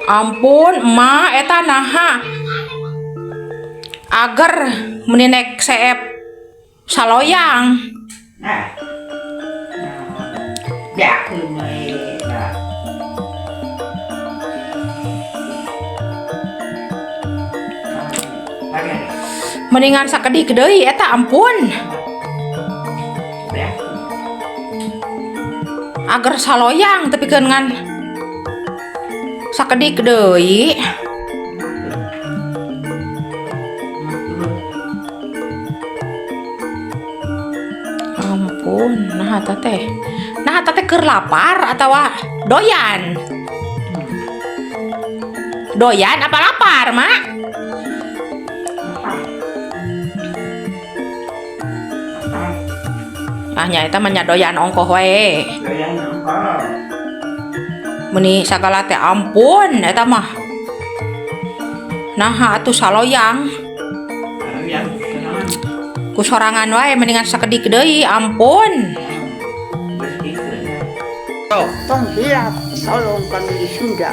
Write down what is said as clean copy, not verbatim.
Ampun, emak eta naha agar meninek seep saloyang. Nah, dạ từ mày Mendingan sakedik deui eta ampun. Agar saloyang tapi ngan sakedik deui. Ampun, nah teh keur lapar atawa doyan? Doyan apa lapar, Mak? Nya eta mah nya doyan ongkoh wae. doyan ongkoh. Meni sagala teh ampun eta mah. Nah atuh saloyang. Yang kenalan Ku sorangan wae mendingan sakedik deui ampun. bersih. Tong bilang tolong kami di Sunda.